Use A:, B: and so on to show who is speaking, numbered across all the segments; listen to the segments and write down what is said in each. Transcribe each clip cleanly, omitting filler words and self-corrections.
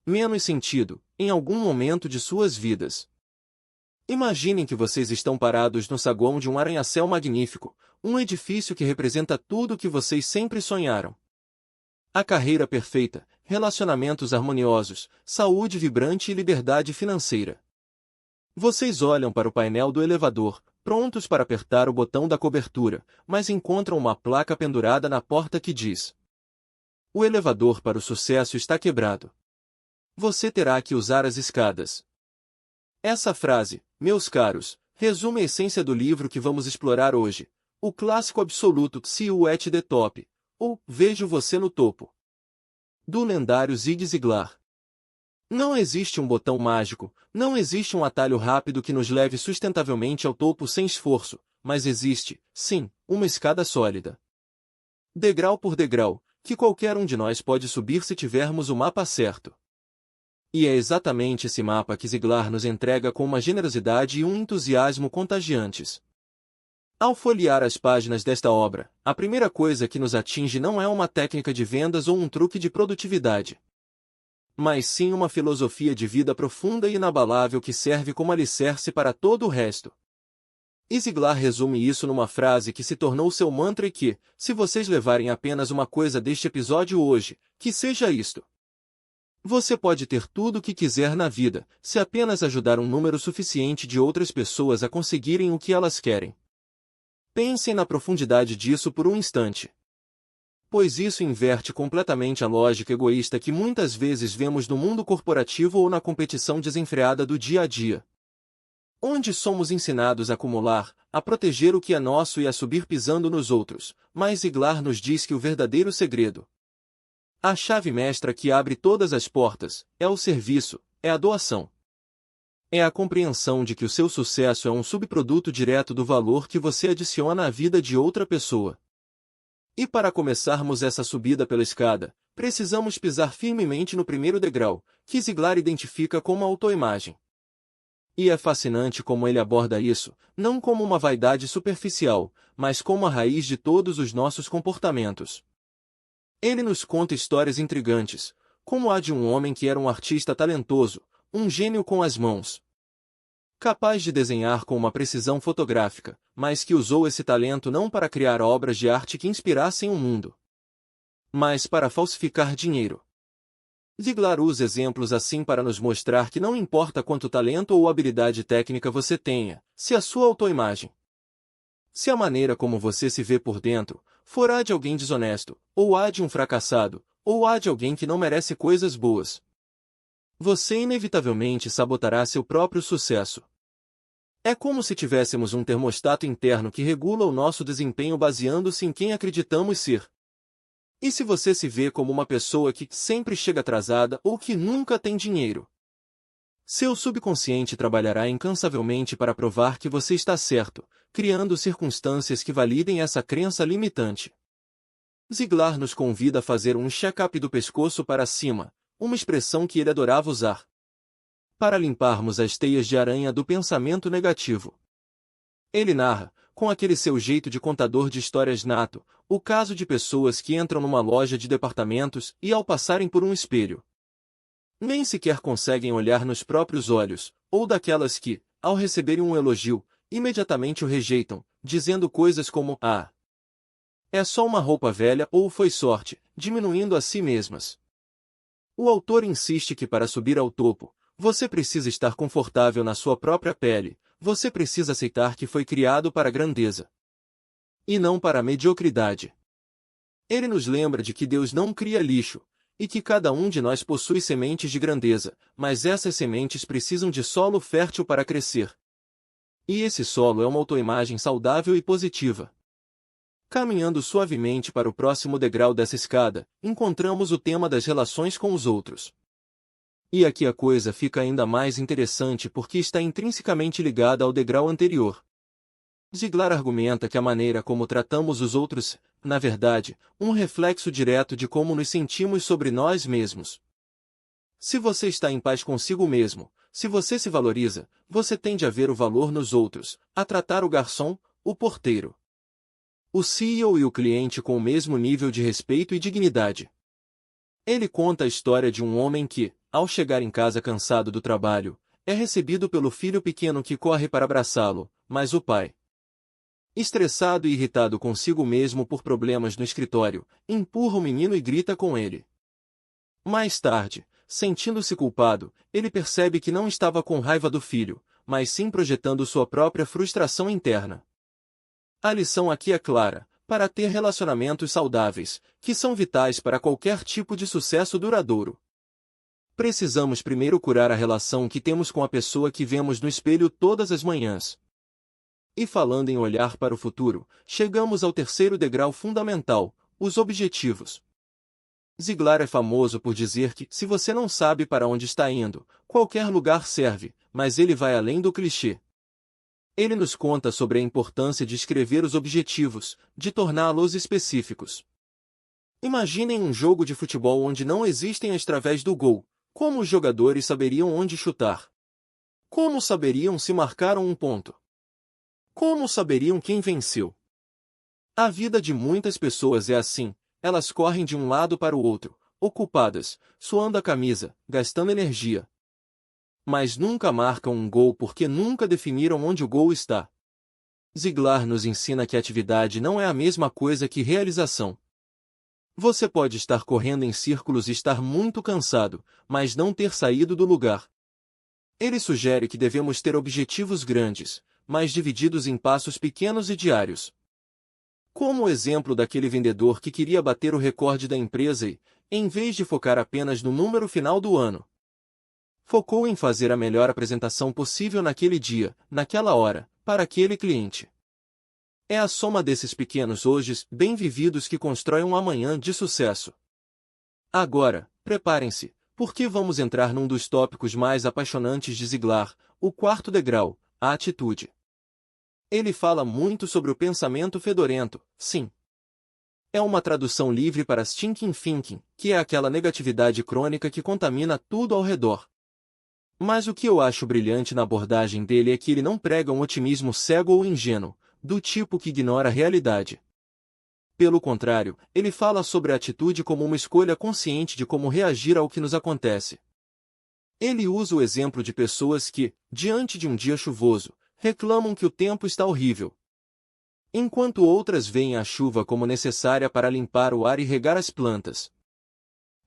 A: menos sentido, em algum momento de suas vidas. Imaginem que vocês estão parados no saguão de um arranha-céu magnífico, um edifício que representa tudo o que vocês sempre sonharam. A carreira perfeita, relacionamentos harmoniosos, saúde vibrante e liberdade financeira. Vocês olham para o painel do elevador, prontos para apertar o botão da cobertura, mas encontram uma placa pendurada na porta que diz: o elevador para o sucesso está quebrado. Você terá que usar as escadas. Essa frase, meus caros, resume a essência do livro que vamos explorar hoje, o clássico absoluto See You at the Top, ou Vejo Você no Topo, do lendário Zig Ziglar. Não existe um botão mágico, não existe um atalho rápido que nos leve sustentavelmente ao topo sem esforço, mas existe, sim, uma escada sólida. Degrau por degrau, que qualquer um de nós pode subir se tivermos o mapa certo. E é exatamente esse mapa que Ziglar nos entrega com uma generosidade e um entusiasmo contagiantes. Ao folhear as páginas desta obra, a primeira coisa que nos atinge não é uma técnica de vendas ou um truque de produtividade, mas sim uma filosofia de vida profunda e inabalável que serve como alicerce para todo o resto. Ziglar resume isso numa frase que se tornou seu mantra e que, se vocês levarem apenas uma coisa deste episódio hoje, que seja isto: você pode ter tudo o que quiser na vida, se apenas ajudar um número suficiente de outras pessoas a conseguirem o que elas querem. Pensem na profundidade disso por um instante. Pois isso inverte completamente a lógica egoísta que muitas vezes vemos no mundo corporativo ou na competição desenfreada do dia a dia, onde somos ensinados a acumular, a proteger o que é nosso e a subir pisando nos outros, mas Ziglar nos diz que o verdadeiro segredo, a chave mestra que abre todas as portas, é o serviço, é a doação. É a compreensão de que o seu sucesso é um subproduto direto do valor que você adiciona à vida de outra pessoa. E para começarmos essa subida pela escada, precisamos pisar firmemente no primeiro degrau, que Ziglar identifica como a autoimagem. E é fascinante como ele aborda isso, não como uma vaidade superficial, mas como a raiz de todos os nossos comportamentos. Ele nos conta histórias intrigantes, como a de um homem que era um artista talentoso, um gênio com as mãos, capaz de desenhar com uma precisão fotográfica, mas que usou esse talento não para criar obras de arte que inspirassem o mundo, mas para falsificar dinheiro. Ziglar usa exemplos assim para nos mostrar que não importa quanto talento ou habilidade técnica você tenha, se a sua autoimagem, se a maneira como você se vê por dentro, for a de alguém desonesto, ou a de um fracassado, ou a de alguém que não merece coisas boas, você inevitavelmente sabotará seu próprio sucesso. É como se tivéssemos um termostato interno que regula o nosso desempenho baseando-se em quem acreditamos ser. E se você se vê como uma pessoa que sempre chega atrasada ou que nunca tem dinheiro, seu subconsciente trabalhará incansavelmente para provar que você está certo, criando circunstâncias que validem essa crença limitante. Ziglar nos convida a fazer um check-up do pescoço para cima, uma expressão que ele adorava usar, para limparmos as teias de aranha do pensamento negativo. Ele narra, com aquele seu jeito de contador de histórias nato, o caso de pessoas que entram numa loja de departamentos e, ao passarem por um espelho, nem sequer conseguem olhar nos próprios olhos, ou daquelas que, ao receberem um elogio, imediatamente o rejeitam, dizendo coisas como: ah, é só uma roupa velha ou foi sorte, diminuindo a si mesmas. O autor insiste que para subir ao topo, você precisa estar confortável na sua própria pele, você precisa aceitar que foi criado para a grandeza, e não para a mediocridade. Ele nos lembra de que Deus não cria lixo, e que cada um de nós possui sementes de grandeza, mas essas sementes precisam de solo fértil para crescer. E esse solo é uma autoimagem saudável e positiva. Caminhando suavemente para o próximo degrau dessa escada, encontramos o tema das relações com os outros. E aqui a coisa fica ainda mais interessante porque está intrinsecamente ligada ao degrau anterior. Ziglar argumenta que a maneira como tratamos os outros, na verdade, um reflexo direto de como nos sentimos sobre nós mesmos. Se você está em paz consigo mesmo, se você se valoriza, você tende a ver o valor nos outros, a tratar o garçom, o porteiro, o CEO e o cliente com o mesmo nível de respeito e dignidade. Ele conta a história de um homem que, ao chegar em casa cansado do trabalho, é recebido pelo filho pequeno que corre para abraçá-lo, mas o pai, estressado e irritado consigo mesmo por problemas no escritório, empurra o menino e grita com ele. Mais tarde, sentindo-se culpado, ele percebe que não estava com raiva do filho, mas sim projetando sua própria frustração interna. A lição aqui é clara: para ter relacionamentos saudáveis, que são vitais para qualquer tipo de sucesso duradouro, precisamos primeiro curar a relação que temos com a pessoa que vemos no espelho todas as manhãs. E falando em olhar para o futuro, chegamos ao terceiro degrau fundamental: os objetivos. Ziglar é famoso por dizer que, se você não sabe para onde está indo, qualquer lugar serve, mas ele vai além do clichê. Ele nos conta sobre a importância de escrever os objetivos, de torná-los específicos. Imaginem um jogo de futebol onde não existem as través do gol. Como os jogadores saberiam onde chutar? Como saberiam se marcaram um ponto? Como saberiam quem venceu? A vida de muitas pessoas é assim: elas correm de um lado para o outro, ocupadas, suando a camisa, gastando energia. Mas nunca marcam um gol porque nunca definiram onde o gol está. Ziglar nos ensina que atividade não é a mesma coisa que realização. Você pode estar correndo em círculos e estar muito cansado, mas não ter saído do lugar. Ele sugere que devemos ter objetivos grandes, mas divididos em passos pequenos e diários. Como o exemplo daquele vendedor que queria bater o recorde da empresa e, em vez de focar apenas no número final do ano, focou em fazer a melhor apresentação possível naquele dia, naquela hora, para aquele cliente. É a soma desses pequenos hojos bem vividos que constrói um amanhã de sucesso. Agora, preparem-se, porque vamos entrar num dos tópicos mais apaixonantes de Ziglar, o quarto degrau, a atitude. Ele fala muito sobre o pensamento fedorento, sim. É uma tradução livre para stinking thinking, que é aquela negatividade crônica que contamina tudo ao redor. Mas o que eu acho brilhante na abordagem dele é que ele não prega um otimismo cego ou ingênuo, do tipo que ignora a realidade. Pelo contrário, ele fala sobre a atitude como uma escolha consciente de como reagir ao que nos acontece. Ele usa o exemplo de pessoas que, diante de um dia chuvoso, reclamam que o tempo está horrível, enquanto outras veem a chuva como necessária para limpar o ar e regar as plantas.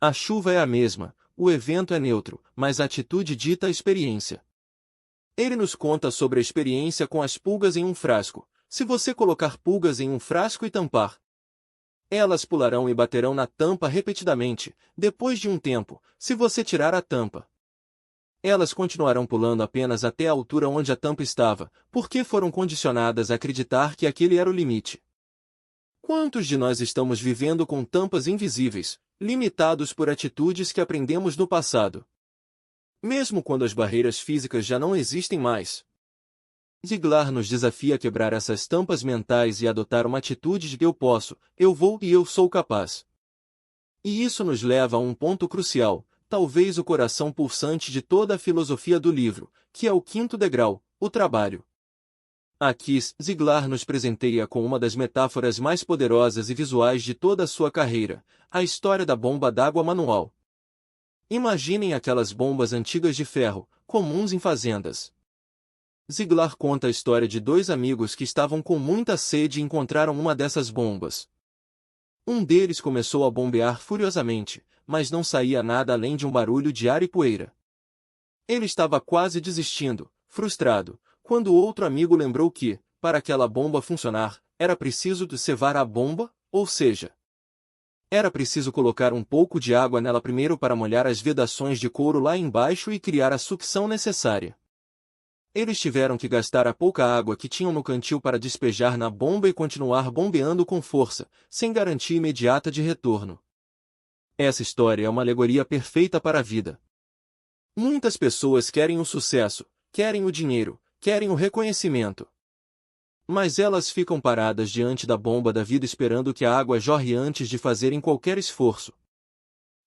A: A chuva é a mesma, o evento é neutro, mas a atitude dita a experiência. Ele nos conta sobre a experiência com as pulgas em um frasco. Se você colocar pulgas em um frasco e tampar, elas pularão e baterão na tampa repetidamente. Depois de um tempo, se você tirar a tampa, elas continuarão pulando apenas até a altura onde a tampa estava, porque foram condicionadas a acreditar que aquele era o limite. Quantos de nós estamos vivendo com tampas invisíveis, limitados por atitudes que aprendemos no passado? Mesmo quando as barreiras físicas já não existem mais. Ziglar nos desafia a quebrar essas tampas mentais e adotar uma atitude de eu posso, eu vou e eu sou capaz. E isso nos leva a um ponto crucial, talvez o coração pulsante de toda a filosofia do livro, que é o quinto degrau, o trabalho. Aqui, Ziglar nos presenteia com uma das metáforas mais poderosas e visuais de toda a sua carreira, a história da bomba d'água manual. Imaginem aquelas bombas antigas de ferro, comuns em fazendas. Ziglar conta a história de dois amigos que estavam com muita sede e encontraram uma dessas bombas. Um deles começou a bombear furiosamente, mas não saía nada além de um barulho de ar e poeira. Ele estava quase desistindo, frustrado, quando o outro amigo lembrou que, para aquela bomba funcionar, era preciso cevar a bomba, ou seja, era preciso colocar um pouco de água nela primeiro para molhar as vedações de couro lá embaixo e criar a sucção necessária. Eles tiveram que gastar a pouca água que tinham no cantil para despejar na bomba e continuar bombeando com força, sem garantia imediata de retorno. Essa história é uma alegoria perfeita para a vida. Muitas pessoas querem o sucesso, querem o dinheiro, querem o reconhecimento. Mas elas ficam paradas diante da bomba da vida esperando que a água jorre antes de fazerem qualquer esforço.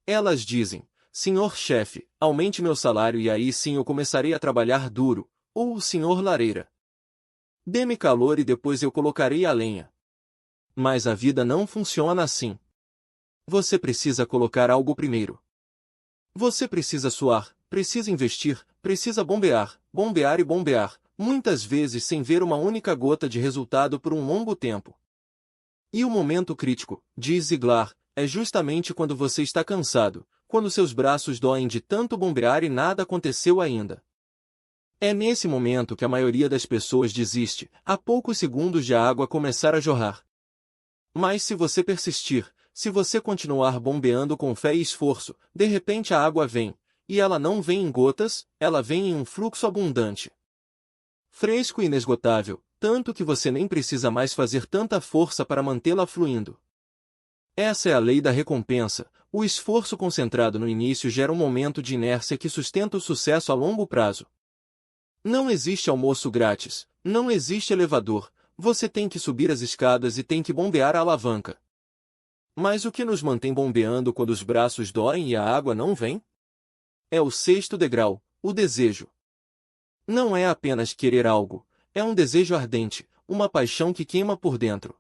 A: Elas dizem: Senhor chefe, aumente meu salário e aí sim eu começarei a trabalhar duro. Ou o senhor lareira, dê-me calor e depois eu colocarei a lenha. Mas a vida não funciona assim. Você precisa colocar algo primeiro. Você precisa suar, precisa investir, precisa bombear, bombear e bombear, muitas vezes sem ver uma única gota de resultado por um longo tempo. E o momento crítico, diz Ziglar, é justamente quando você está cansado, quando seus braços doem de tanto bombear e nada aconteceu ainda. É nesse momento que a maioria das pessoas desiste, a poucos segundos de a água começar a jorrar. Mas se você persistir, se você continuar bombeando com fé e esforço, de repente a água vem, e ela não vem em gotas, ela vem em um fluxo abundante. Fresco e inesgotável, tanto que você nem precisa mais fazer tanta força para mantê-la fluindo. Essa é a lei da recompensa. O esforço concentrado no início gera um momento de inércia que sustenta o sucesso a longo prazo. Não existe almoço grátis, não existe elevador, você tem que subir as escadas e tem que bombear a alavanca. Mas o que nos mantém bombeando quando os braços doem e a água não vem? É o sexto degrau, o desejo. Não é apenas querer algo, é um desejo ardente, uma paixão que queima por dentro.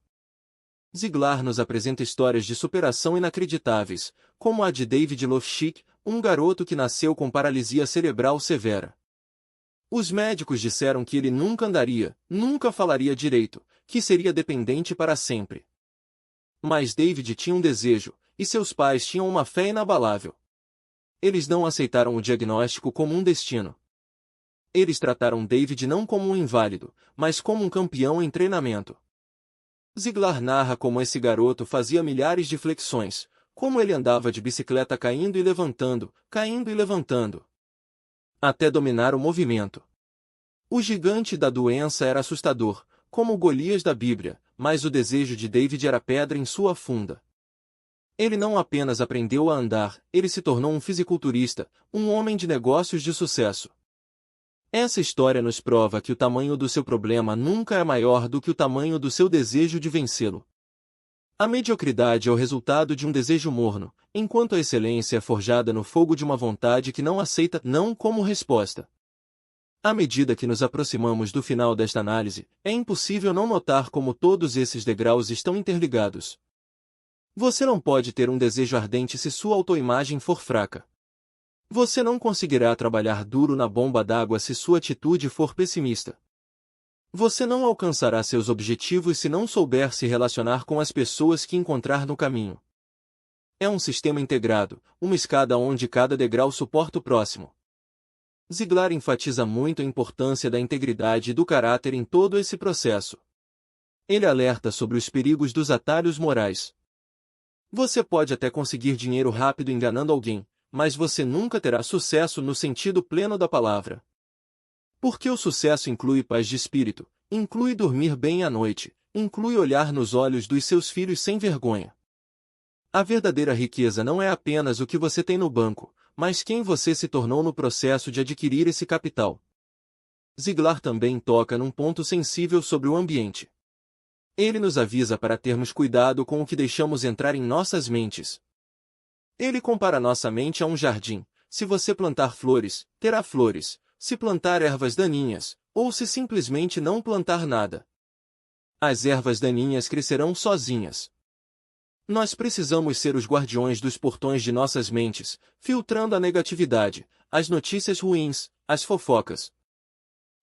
A: Ziglar nos apresenta histórias de superação inacreditáveis, como a de David Lofschick, um garoto que nasceu com paralisia cerebral severa. Os médicos disseram que ele nunca andaria, nunca falaria direito, que seria dependente para sempre. Mas David tinha um desejo, e seus pais tinham uma fé inabalável. Eles não aceitaram o diagnóstico como um destino. Eles trataram David não como um inválido, mas como um campeão em treinamento. Ziglar narra como esse garoto fazia milhares de flexões, como ele andava de bicicleta caindo e levantando, até dominar o movimento. O gigante da doença era assustador, como o Golias da Bíblia, mas o desejo de David era pedra em sua funda. Ele não apenas aprendeu a andar, ele se tornou um fisiculturista, um homem de negócios de sucesso. Essa história nos prova que o tamanho do seu problema nunca é maior do que o tamanho do seu desejo de vencê-lo. A mediocridade é o resultado de um desejo morno, enquanto a excelência é forjada no fogo de uma vontade que não aceita não como resposta. À medida que nos aproximamos do final desta análise, é impossível não notar como todos esses degraus estão interligados. Você não pode ter um desejo ardente se sua autoimagem for fraca. Você não conseguirá trabalhar duro na bomba d'água se sua atitude for pessimista. Você não alcançará seus objetivos se não souber se relacionar com as pessoas que encontrar no caminho. É um sistema integrado, uma escada onde cada degrau suporta o próximo. Ziglar enfatiza muito a importância da integridade e do caráter em todo esse processo. Ele alerta sobre os perigos dos atalhos morais. Você pode até conseguir dinheiro rápido enganando alguém, mas você nunca terá sucesso no sentido pleno da palavra. Porque o sucesso inclui paz de espírito, inclui dormir bem à noite, inclui olhar nos olhos dos seus filhos sem vergonha. A verdadeira riqueza não é apenas o que você tem no banco, mas quem você se tornou no processo de adquirir esse capital. Ziglar também toca num ponto sensível sobre o ambiente. Ele nos avisa para termos cuidado com o que deixamos entrar em nossas mentes. Ele compara nossa mente a um jardim. Se você plantar flores, terá flores. Se plantar ervas daninhas, ou se simplesmente não plantar nada, as ervas daninhas crescerão sozinhas. Nós precisamos ser os guardiões dos portões de nossas mentes, filtrando a negatividade, as notícias ruins, as fofocas.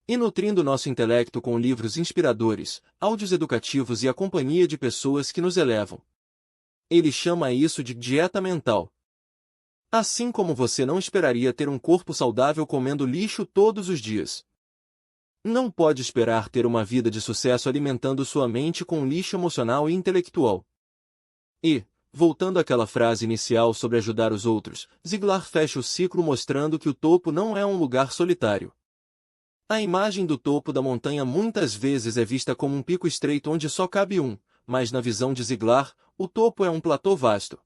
A: E nutrindo nosso intelecto com livros inspiradores, áudios educativos e a companhia de pessoas que nos elevam. Ele chama isso de dieta mental. Assim como você não esperaria ter um corpo saudável comendo lixo todos os dias. Não pode esperar ter uma vida de sucesso alimentando sua mente com lixo emocional e intelectual. E, voltando àquela frase inicial sobre ajudar os outros, Ziglar fecha o ciclo mostrando que o topo não é um lugar solitário. A imagem do topo da montanha muitas vezes é vista como um pico estreito onde só cabe um, mas na visão de Ziglar, o topo é um platô vasto,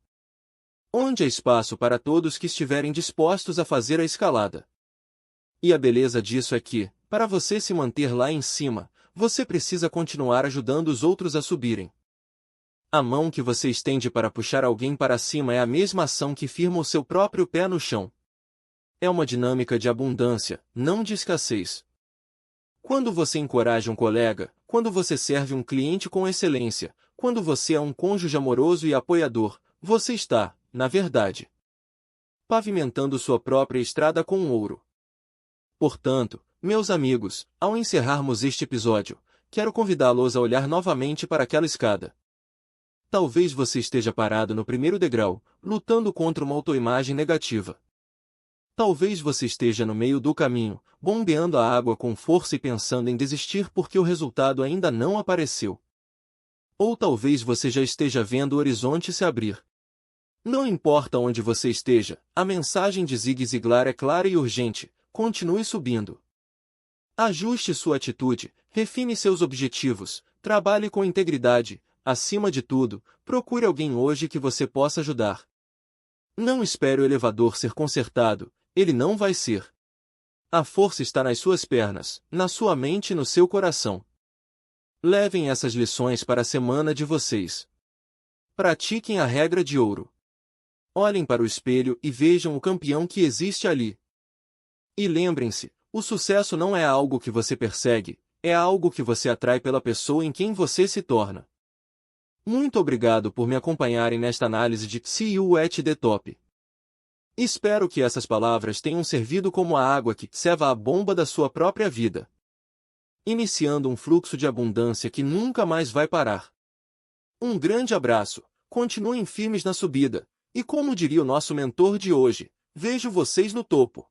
A: onde há espaço para todos que estiverem dispostos a fazer a escalada. E a beleza disso é que, para você se manter lá em cima, você precisa continuar ajudando os outros a subirem. A mão que você estende para puxar alguém para cima é a mesma ação que firma o seu próprio pé no chão. É uma dinâmica de abundância, não de escassez. Quando você encoraja um colega, quando você serve um cliente com excelência, quando você é um cônjuge amoroso e apoiador, você está, na verdade, pavimentando sua própria estrada com ouro. Portanto, meus amigos, ao encerrarmos este episódio, quero convidá-los a olhar novamente para aquela escada. Talvez você esteja parado no primeiro degrau, lutando contra uma autoimagem negativa. Talvez você esteja no meio do caminho, bombeando a água com força e pensando em desistir porque o resultado ainda não apareceu. Ou talvez você já esteja vendo o horizonte se abrir. Não importa onde você esteja, a mensagem de Zig Ziglar é clara e urgente: continue subindo. Ajuste sua atitude, refine seus objetivos, trabalhe com integridade, acima de tudo, procure alguém hoje que você possa ajudar. Não espere o elevador ser consertado, ele não vai ser. A força está nas suas pernas, na sua mente e no seu coração. Levem essas lições para a semana de vocês. Pratiquem a regra de ouro. Olhem para o espelho e vejam o campeão que existe ali. E lembrem-se, o sucesso não é algo que você persegue, é algo que você atrai pela pessoa em quem você se torna. Muito obrigado por me acompanharem nesta análise de See You at the Top. Espero que essas palavras tenham servido como a água que ceva a bomba da sua própria vida, iniciando um fluxo de abundância que nunca mais vai parar. Um grande abraço, continuem firmes na subida, e como diria o nosso mentor de hoje, vejo vocês no topo.